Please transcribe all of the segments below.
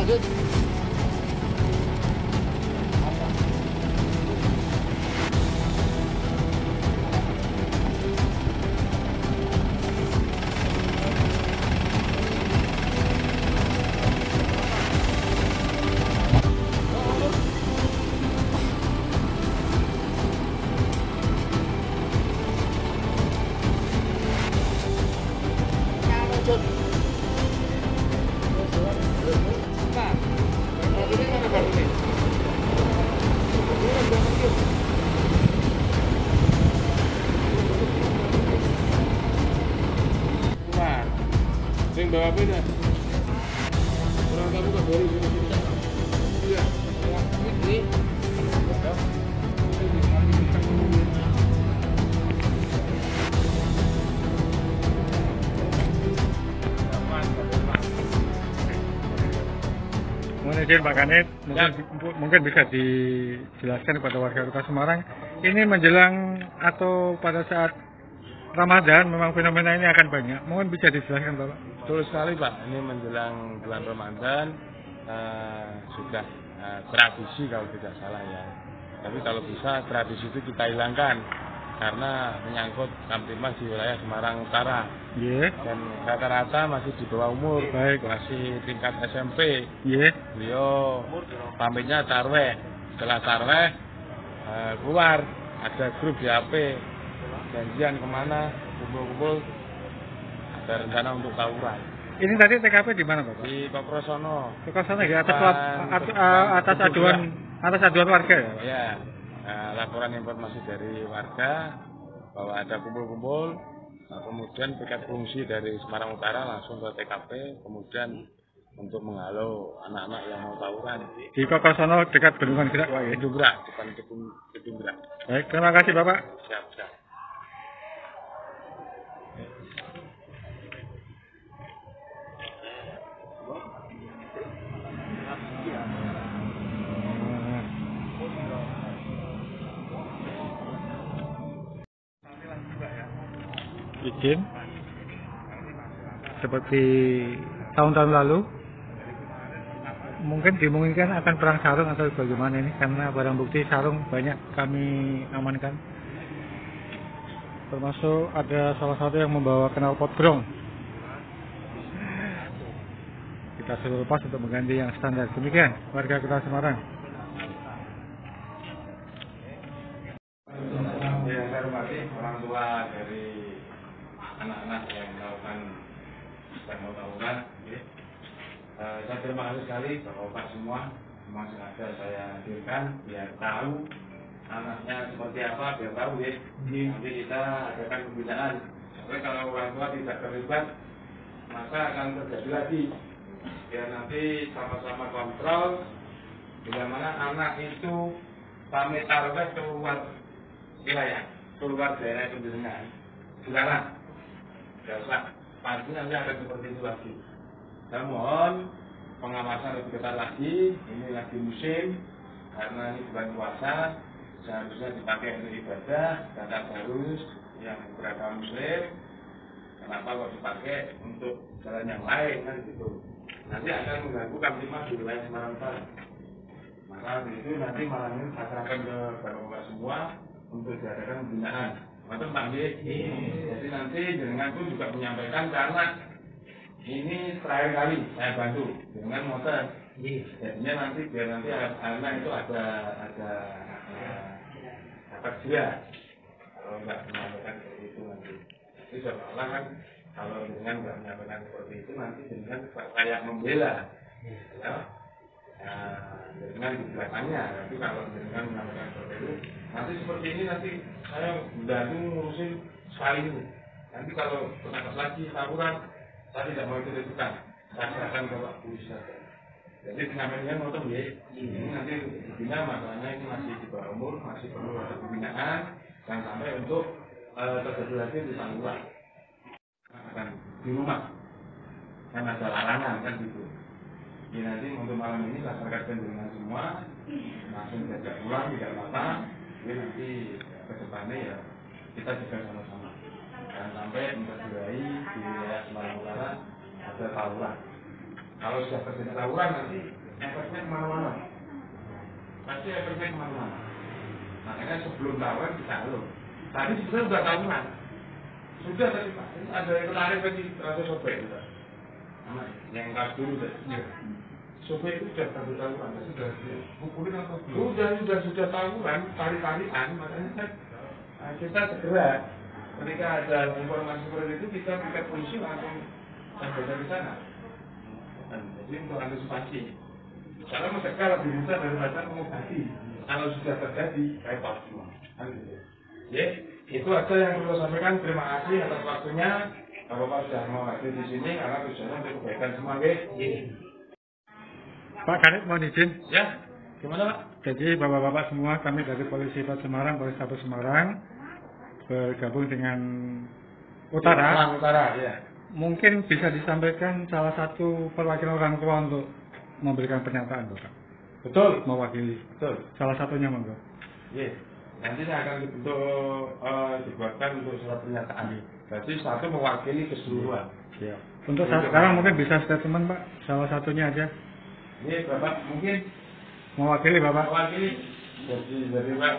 lanjut. Sing bawa beda. Kurang tahu kok baru sini. Iya. Ini. Mohon izin Pak Kanit, mungkin bisa dijelaskan kepada warga Kota Semarang, ini menjelang atau pada saat Ramadan memang fenomena ini akan banyak. Mohon bisa dijelaskan Bapak. Betul sekali Pak, ini menjelang bulan Ramadan sudah tradisi kalau tidak salah ya. Tapi kalau bisa tradisi itu kita hilangkan karena menyangkut Kamtibmas di wilayah Semarang Utara. Yeah. Dan rata-rata masih di bawah umur, Baik. masih tingkat SMP. Yeah. Beliau pamitnya tarweh, setelah tarweh keluar ada grup di HP, janjian kemana, kumpul-kumpul, ada rencana untuk tawuran. Ini tadi TKP di mana Bapak? Di Kokrosono. Kokrosono di atas aduan warga ya? Ya, laporan informasi dari warga bahwa ada kumpul-kumpul, kemudian piket fungsi dari Semarang Utara langsung ke TKP, kemudian untuk menghalau anak-anak yang mau tawuran. Di Kokrosono dekat Bendungan Gerak Pak ya? Gedung Gerak, depan Gedung Gerak. Baik, terima kasih Bapak. Siap, siap. Izin seperti tahun-tahun lalu mungkin dimungkinkan akan perang sarung atau bagaimana ini, karena barang bukti sarung banyak kami amankan, termasuk ada salah satu yang membawa knalpot brong. Kita suruh lepas untuk mengganti yang standar. Demikian warga Kota Semarang. Yang saya hormati orang tua dari anak-anak yang melakukan mau tawuran, saya terima kasih sekali Bapak semua, memang sengaja saya hadirkan biar tahu anaknya seperti apa, biar tahu ya. Nanti kita adakan pembinaan. Sampai kalau orang tua tidak terlibat, maka akan terjadi lagi. Biar nanti sama-sama kontrol bila mana anak itu pamit tarweh keluar wilayah, keluar daerah pembimbingan. Silakan. Tidak usah, pasti nanti akan seperti itu lagi. Saya mohon pengawasan lebih ketat lagi. Ini lagi musim, karena ini bulan puasa, seharusnya dipakai untuk ibadah, kata harus yang beragama Muslim. Kenapa kok dipakai untuk jalan yang lain kan gitu? Nanti akan mengganggu Kamtibmas di wilayah Semarang Utara. Maka itu nanti malam ini saya serahkan ke Bapak-Bapak semua untuk diadakan pembinaan. Maka panggil, jadi nanti dengan pun juga menyampaikan karena ini terakhir kali saya bantu dengan motor. Jadinya nanti biar nanti anak itu ada dapat dia kalau nggak menyampaikan seperti itu nanti. Jadi seolah kan kalau dengan nggak menyampaikan seperti itu nanti dengan kayak membela. Ya. Dengan di belakangnya, nanti kalau dengan menyampaikan seperti itu, nanti seperti ini nanti saya bantu ngurusin sekali ini. Nanti kalau ketangkap lagi tawuran, saya tidak mau ikut-ikutan, saya serahkan ke Pak Polisi saja. Jadi penyampaiannya motong ya, ini nanti dibina masalahnya ini masih di bawah umur, masih perlu ada pembinaan, dan sampai untuk terjadi lagi di tawuran. Akan di rumah, kan ada larangan kan gitu. Ya nanti untuk malam ini laksanakan dengan semua, langsung diajak pulang tidak apa-apa. Jadi nanti ke depannya ya kita juga sama-sama. Dan sampai memperjuai di wilayah Semarang Utara ada tawuran. Kalau sudah terjadi tawuran nanti efeknya kemana-mana. Pasti efeknya kemana-mana. Makanya sebelum tawuran kita alur. Tadi sebenarnya sudah tawuran. Sudah tadi Pak. Ini ada yang menarik tadi rasa sobek kita. Yang kelas dulu tadi. Sobek itu sudah tawuran. Sudah pukulin apa belum? Sudah tawuran, tarik-tarikan. Makanya kita segera ketika ada informasi seperti itu kita piket polisi langsung sampai di sana. Jadi untuk antisipasi. Karena mencegah lebih mudah daripada mengobati. Kalau sudah terjadi, repot semua. Ya, itu aja yang perlu sampaikan. Terima kasih atas waktunya. Bapak sudah mau hadir di sini karena tujuannya untuk kebaikan semua, Pak Kanit mohon izin. Ya, gimana Pak? Jadi bapak-bapak semua, kami dari Polisi Pos Semarang, Polrestabes Semarang bergabung dengan Utara. Utara, ya. Mungkin bisa disampaikan salah satu perwakilan orang tua untuk memberikan pernyataan, Bapak. Betul. Mewakili. Betul. Salah satunya, monggo. Iya. Nanti saya akan dibuatkan untuk surat pernyataan. Berarti satu mewakili keseluruhan. Siap. Untuk saat sekarang mungkin bisa statement, Pak. Salah satunya aja. Ini Bapak mungkin mewakili, Bapak. Mewakili. Dari Pak.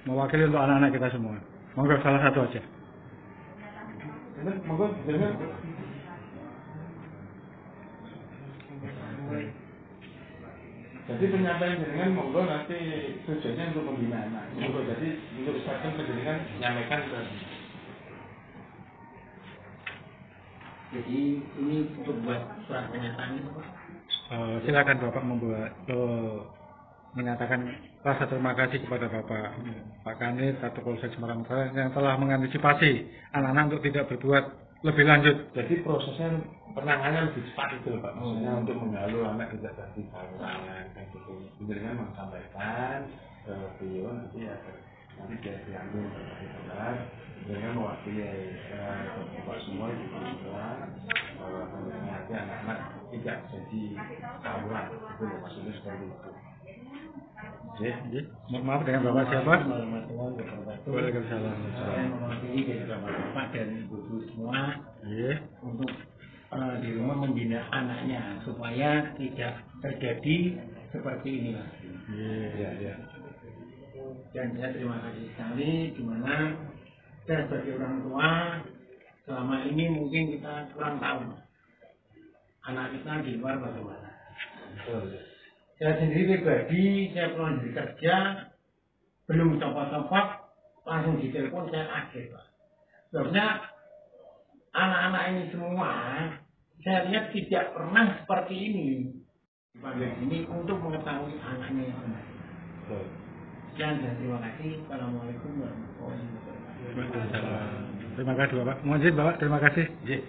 Mewakili untuk anak-anak kita semua. Monggo salah satu aja. Monggo, dengar. Jadi penyampaian jenengan monggo nanti tujuannya untuk membina anak. Monggo jadi untuk statement penjenengan menyampaikan ke. Jadi ini untuk buat surat pernyataan itu Pak. Silakan Bapak membuat menyatakan rasa terima kasih kepada Bapak Pak Kanit atau Polsek Semarang Utara yang telah mengantisipasi anak-anak untuk tidak berbuat lebih lanjut. Jadi prosesnya penanganan lebih cepat itu Pak. Maksudnya untuk menghalau anak tidak terjadi tawuran kayak gitu. Jenengan menyampaikan ke beliau nanti dia diambil benar. Jenengan mewakili Bapak semua di Semarang bahwa nanti anak-anak tidak jadi tawuran. Itu maksudnya seperti itu. Maaf dengan Bapak siapa? Waalaikumsalam. Saya mewakili dari Bapak dan Ibu semua untuk di rumah membina anaknya supaya tidak terjadi seperti ini lagi. Dan saya terima kasih sekali di mana saya sebagai orang tua selama ini mungkin kita kurang tahu anak kita di luar bagaimana. Saya sendiri pribadi, saya pulang dari kerja, belum copot-copot, langsung ditelepon, saya kaget Pak. Sebenarnya anak-anak ini semua, saya lihat tidak pernah seperti ini. Dipanggil ini untuk mengetahui anaknya yang benar. Sekian dan terima kasih. Assalamualaikum warahmatullahi wabarakatuh. Terima kasih Bapak. Mohon izin Bapak, terima kasih. Yeah.